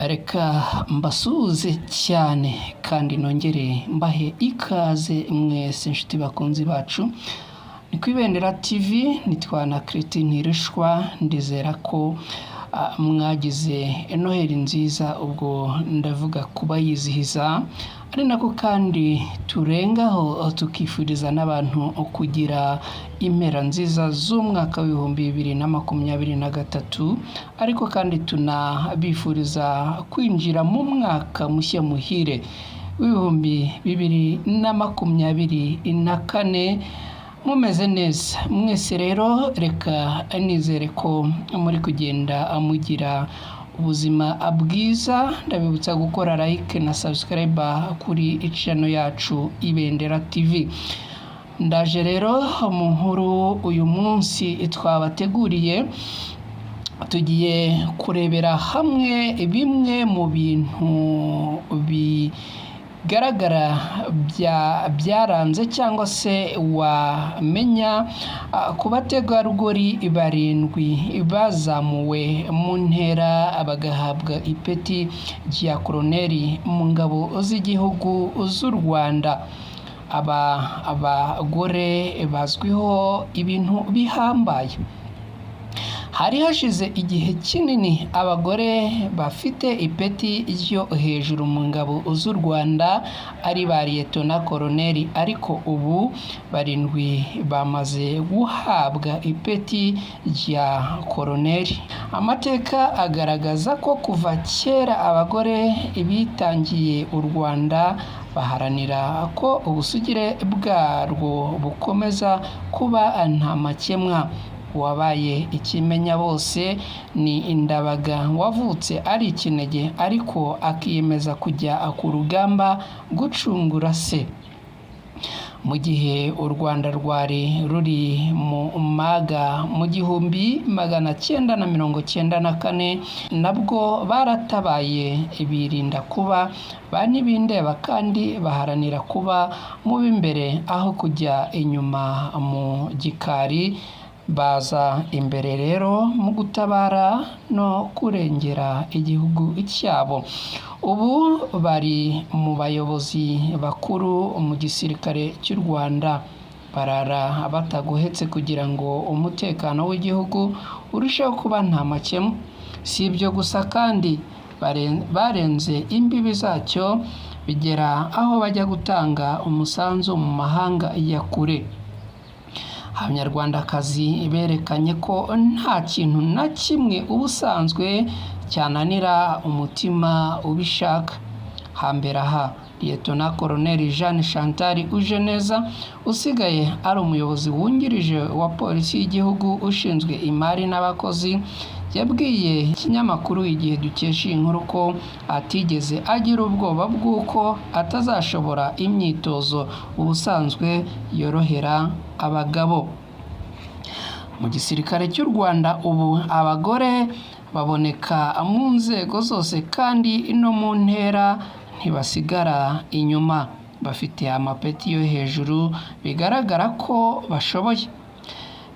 Reka mbasuhuze cyane kandi nongere mbahe ikaze mwese inshuti bakunzi bacu. Ni ku Ibendera TV, nitwana Christine Ntirishwa. Ndizera ko mwagize Noheli nziza, ubwo ndavuga kuba yizihiza, ari nako kandi turengaho tukifuriza n'abantu kugira impera nziza z'umwaka w'2023, ariko kandi tunabifuriza kwinjira mu mwaka mushya muhire w'2024 mumeze neza. Mwese rero reka nizere ko muri kugenda mugira ubuzima bwiza. Ndabibutsa gukora like na subscribe kuri channel yacu Ibendera TV. Ndaje rero mu nkuru uyu munsi twabateguriye, tugiye kurebera hamwe bimwe mu bintu bigaragara byaranze cyangwa se wamenya ku bategarugori barindwi bazamuwe mu ntera bagahabwa ipeti rya koloneli mu ngabo z'igihugu z'u Rwanda. Abagore bazwiho ibintu bihambaye. Hari hashize igihe kinini abagore bafite ipeti ryo hejuru mu ngabo z'u Rwanda ari ba liyetona koloneli, ariko ubu barindwi bamaze guhabwa ipeti rya koloneli. Amateka agaragaza ko kuva kera abagore bitangiye u Rwanda baharanira ko ubusugire bwarwo bukomeza kuba nta makemwa. Wabaye ikimenya bose ni Indabaga, wavutse ari ikinege ariko akiyemeza kujya ku rugamba gucungura se. Mu gihe u Rwanda rwari ruri mu maga mu 1994, nabwo baratabaye birinda kuba banibindeba kandi baharanira kuba mu b'imbere aho kujya inyuma mu gikari. Baza imbere rero mu gutabara no kurengera igihugu cyabo. Ubu bari mu bayobozi bakuru mu gisirikare cy'u Rwanda. Barara batagohetse kugira ngo umutekano w'igihugu urusheho kuba nta makemwa. Si ibyo gusa kandi barenze imbibi zacyo, bigera aho bajya gutanga umusanzu mu mahanga ya kure. Abanyarwandakazi berekanye ko nta kintu na kimwe ubusanzwe cyananira umutima ubishaka. Hambere aha, liyetona koloneli Jeanne Chantal Ujeneza, usigaye ari umuyobozi wungirije wa polisi y'igihugu ushinzwe imari n'abakozi, yabwiye ikinyamakuru Igihe dukesha iyi nkuru ko atigeze agira ubwoba bw'uko atazashobora imyitozo ubusanzwe yorohera abagabo. Mu gisirikare cy'u Rwanda ubu abagore baboneka mu nzego zose kandi no mu ntera ntibasigara inyuma. Bafite amapeti yo hejuru, bigaragara ko bashoboye.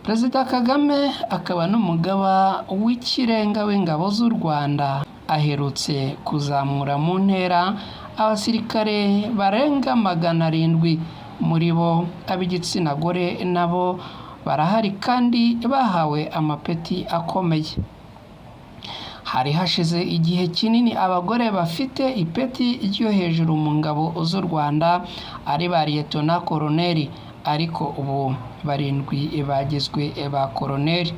Perezida Kagame akaba n'umugaba w'ikirenga w'ingabo z'u Rwanda aherutse kuzamura mu ntera abasirikare barenga 700. Muri bo ab'igitsina gore nabo barahari kandi bahawe amapeti akomeye. Hari hashize igihe kinini abagore bafite ipeti ryo hejuru mu ngabo z'u Rwanda ari ba liyetona koloneli, ariko ubu barindwi bagizwe ba koloneli.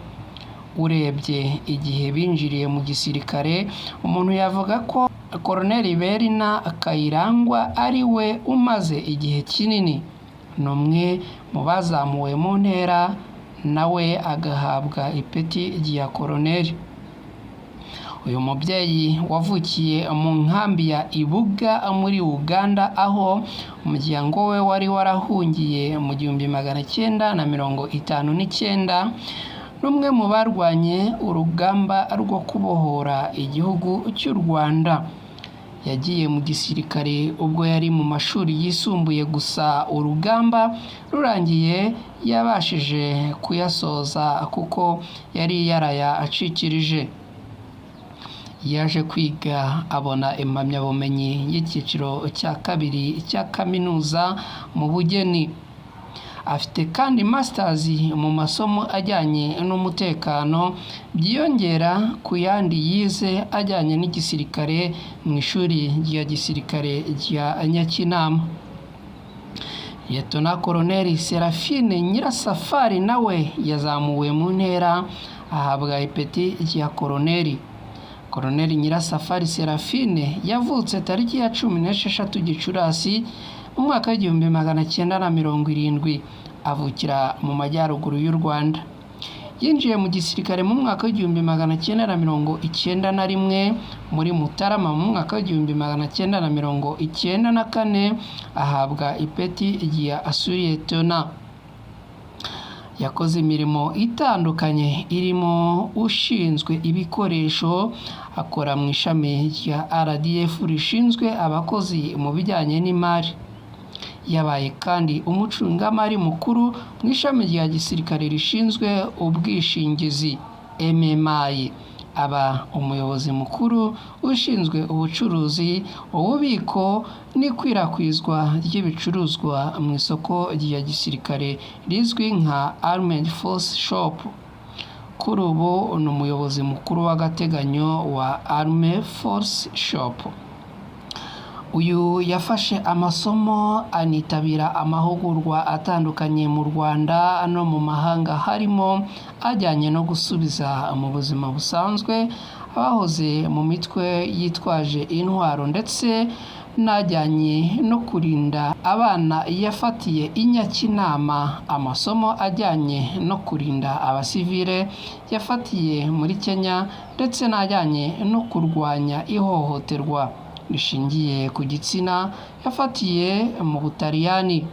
Urebye igihe binjiriye mu gisirikare, umuntu yavuga ko koloneli Berina Kayirangwa ari we umaze igihe kinini. Ni umwe mu bazamuwe mu ntera, nawe agahabwa ipeti rya koloneli. Uyu mubyeyi wavukiye mu nkambi ya Ibuga muri Uganda, aho umuryango we wari warahungiye mu 1959, n'umwe mu barwanye urugamba rwo kubohora igihugu cy'u Rwanda. Yagiye mu gisirikare ubwo yari mu mashuri yisumbuye, gusa urugamba rurangiye yabashije kuyasoza kuko yari yarayacikirije. yaje kwiga abona impamyabumenyi y'icyiciro cya kabiri cya kaminuza mu bugeni. Afite kandi masters mu masomo ajyanye n'umutekano, byiyongera ku yandi yize ajyanye n'igisirikare mu ishuri rya gisirikare rya Nyakinama. Liyetona Koloneli Serafine Nyirasafari nawe yazamuwe mu ntera ahabwa ipeti rya koloneli. Koloneli Nyirasafari Serafine yavutse tariki ya 16 Gicurasi mu mwaka w'1970, avukira mu majyaruguru y'u Rwanda. Yinjiye mu gisirikare mu mwaka w'1991, muri Mutarama mu mwaka w'1994 ahabwa ipeti rya Suriyetona. Yakoze imirimo itandukanye irimo ushinzwe ibikoresho, akora mu ishami rya RDF rishinzwe abakozi mu bijyanye n'imari. Yabaye kandi umucungamari mukuru mu ishami rya gisirikare rishinzwe ubwishingizi MMI. Aba umuyobozi mukuru ushinzwe ubucuruzi, ububiko n'ikwirakwizwa ry'ibicuruzwa mu isoko rya gisirikare rizwi nka Armed Force Shop. Kuri ubu ni umuyobozi mukuru w'agateganyo wa Armed Force Shop. Uyu yafashe amasomo anitabira amahugurwa atandukanye mu Rwanda no mu mahanga, harimo ajyanye no gusubiza mu buzima busanzwe abahoze mu mitwe yitwaje intwaro, ndetse n'ajyanye no kurinda abana. Yafatiye i Nyakinama amasomo ajyanye no kurinda abasivile yafatiye muri Kenya, ndetse n'ajyanye no kurwanya ihohoterwa rishingiye ku gitsina yafatiye mu Butaliyani.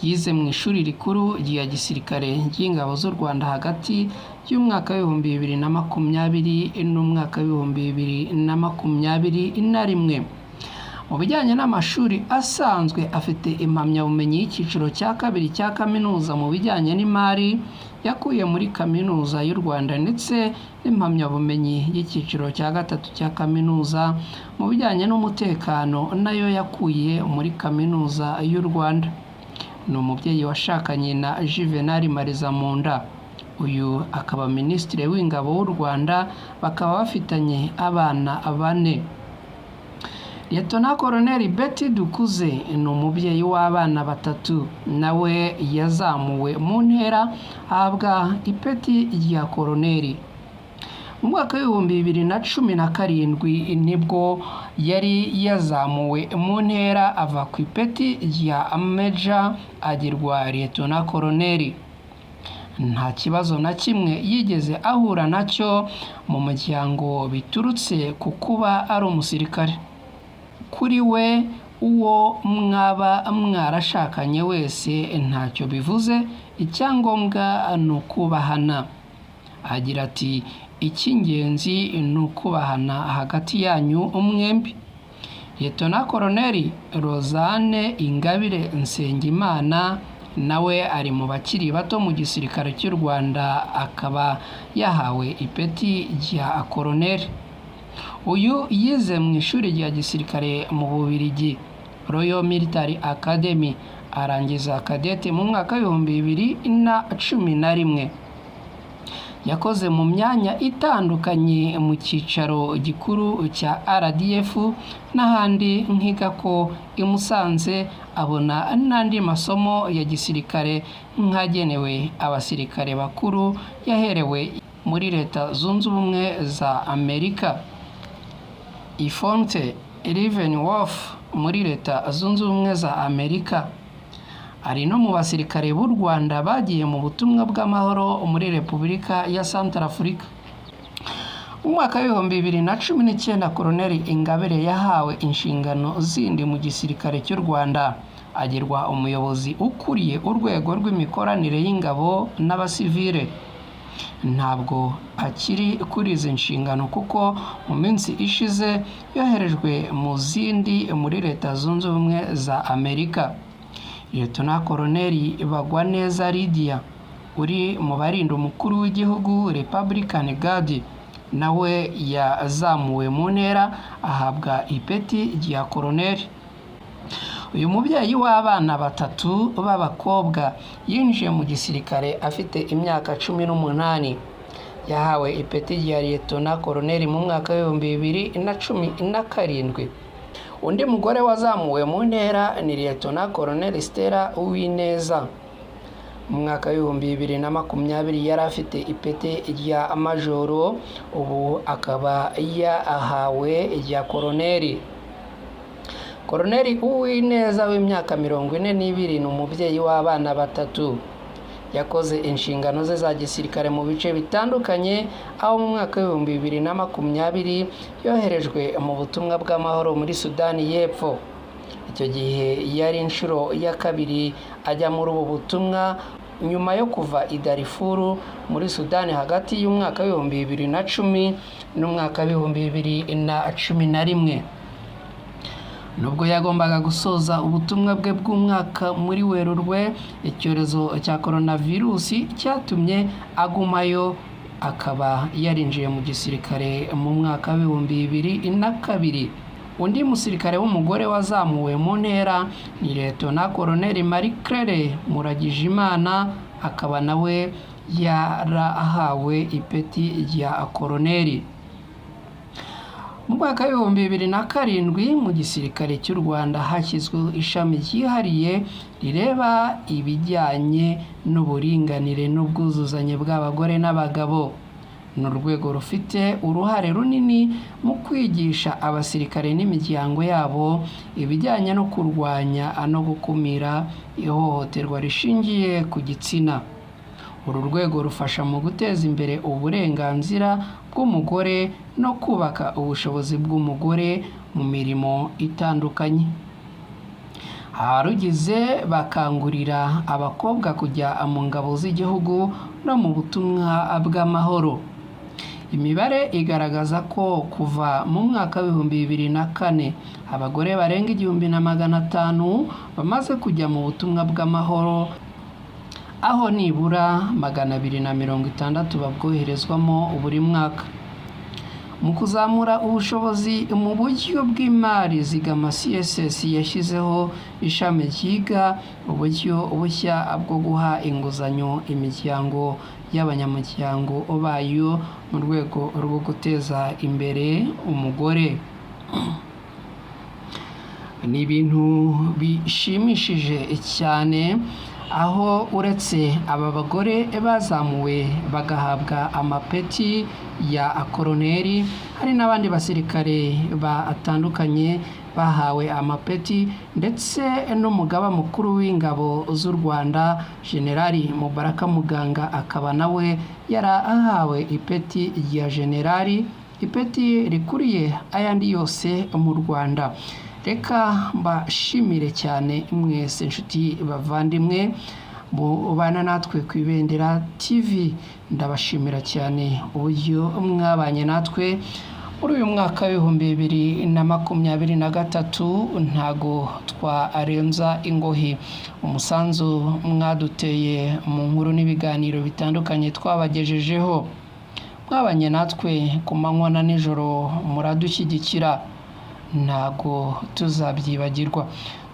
Yize mu ishuri rikuru rya gisirikare ry'ingabo z'u Rwanda hagati y'umwaka w'2020 n'umwaka w'2021. Mu bijyanye n'amashuri asanzwe afite impamyabumenyi y'icyiciro cya kabiri cya kaminuza mu bijyanye n'imari yakuye muri Kaminuza y'u Rwanda, ndetse n'impamyabumenyi y'icyiciro cya gatatu cya kaminuza mu bijyanye n'umutekano nayo yakuye muri Kaminuza y'u Rwanda. Ni umubyeyi washakanye na Juvenal Marizamunda. Uyu akaba Minisitiri w'Ingabo w'u Rwanda, bakaba bafitanye abana 4. Liyetona Koloneli Betty Dukuze ni umubyeyi w'abana 3, nawe yazamuwe mu ntera ahabwa ipeti rya koloneli. Mu mwaka w'2017 nibwo yari yazamuwe mu ntera ava ku ipeti rya Major agirwa Liyetona Koloneli. Nta kibazo na kimwe yigeze ahura nacyo mu muryango biturutse ku kuba ari umusirikare. Kuri we, uwo mwaba mwarashakanye wese ntacyo bivuze, icyangombwa ni ukubahana. Agira ati icy'ingenzi ni ukubahana hagati yanyu mwembi. Liyetona Koloneli Rosane Ingabire Nsengimana nawe ari mu bakiri bato mu gisirikare cy'u Rwanda, akaba yahawe ipeti rya koloneli. Uyu yize mu ishuri rya gisirikare mu Bubiligi, Royal Military Academy, arangiza kadete mu mwaka w'2011. Yakoze mu myanya itandukanye mu cyicaro gikuru cya RDF n'ahandi nkiga ko i Musanze, abona n'andi masomo ya gisirikare nk'agenewe abasirikare bakuru yaherewe muri Leta Zunze Ubumwe za Amerika. Ifonte Leavenworth muri Leta Zunze Ubumwe za Amerika. Ari no mu basirikare b'u Rwanda bagiye mu butumwa bw'amahoro muri Repubulika ya Centrafrique. Mu mwaka w'2019 Koloneli Ingabire yahawe inshingano zindi mu gisirikare cy'u Rwanda, agirwa umuyobozi ukuriye urwego rw'imikoranire y'ingabo n'abasivile. Ntabwo akiri kuri izi nshingano kuko mu minsi ishize yoherejwe mu zindi muri Leta Zunze Ubumwe za Amerika. Liyetona Koloneli Bagwaneza Lydia uri mu barinda umukuru w'igihugu Republican Guard, nawe yazamuwe mu ntera ahabwa ipeti rya koroneri. Uyu mubyeyi w'abana 3 b'abakobwa yinjiye mu gisirikare afite imyaka 18. Yahawe ipeti rya liyetona koroneri mu mwaka wa 2017. Undi mugore wazamuwe mu ntera ni liyetona koroneri Stella Uwineza. Mu mwaka wa 2020 yari afite ipeti rya majoro, ubu akaba yahawe rya koroneri. Koroneri Uwineza w'imyaka 42 ni umubyeyi w'abana 3. Yakoze inshingano ze za gisirikare mu bice bitandukanye, aho mu mwaka wa 2020 yoherejwe mu butumwa bw'amahoro muri Sudani y'Epfo. Icyo gihe yari inshuro ya 2 ajya muri ubu butumwa nyuma yo kuva i Darfur muri Sudani hagati y'umwaka wa 2010 n'umwaka wa 2011. Nubwo yagombaga gusoza ubutumwa bwe bw'umwaka muri Werurwe, icyorezo cya coronavirus cyatumye agumayo, akaba yarinjiye mu gisirikare mu mwaka wa 2002. Undi musirikare w'umugore wazamuwe mu ntera ni liyetona koroneri Marie Muragijimana, akaba nawe yarahawe ipeti rya koroneri. Mu mwaka wa 2007 mu gisirikare cy'u Rwanda hashyizweho ishami ryihariye rireba ibijyanye n'uburinganire n'ubwuzuzanye bw'abagore n'abagabo. Ni urwego rufite uruhare runini mu kwigisha abasirikare n'imiryango yabo ibijyanye no kurwanya no gukumira ihohoterwa rishingiye ku gitsina. Uru rwego rufasha mu guteza imbere uburenganzira bw'umugore no kubaka ubushobozi bw'umugore mu mirimo itandukanye. Abarugize bakangurira abakobwa kujya mu ngabo z'igihugu no mu butumwa bw'amahoro. Imibare igaragaza ko kuva mu mwaka wa 2004 abagore barenga 1500 bamaze kujya mu butumwa bw'amahoro, aho nibura 260 babwoherezwamo buri mwaka. Mu kuzamura ubushobozi mu buryo bw'imari, Zigama CSS yashyizeho ishami ryiga uburyo bushya bwo guha inguzanyo imiryango y'abanyamuryango bayo mu rwego rwo guteza imbere umugore. Ni ibintu bishimishije cyane, aho uretse aba bagore bazamuwe bagahabwa amapeti ya koroneri, hari n'abandi basirikare batandukanye bahawe amapeti, ndetse n'umugaba mukuru w'ingabo z'u Rwanda Generali Mubaraka Muganga akaba nawe yarahawe ipeti rya generali, ipeti rikuriye ayandi yose mu Rwanda. Reka mbashimire cyane mwese inshuti bavandimwe mubana natwe ku Ibendera TV. Ndabashimira cyane uburyo mwabanye natwe muri uyu mwaka wa 2023. Ntago twarenza ingohi umusanzu mwaduteye mu nkuru n'ibiganiro bitandukanye twabagejejeho. Mwabanye natwe ku manywa na nijoro, muradushyigikira, ntago tuzabyibagirwa.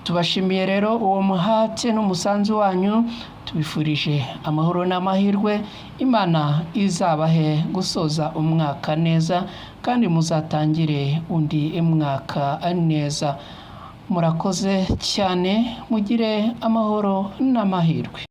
Tubashimiye rero uwo muhate n'umusanzu wanyu, tubifurije amahoro n'amahirwe. Imana izabahe gusoza umwaka neza, kandi muzatangire undi mwaka neza. Murakoze cyane, mugire amahoro n'amahirwe.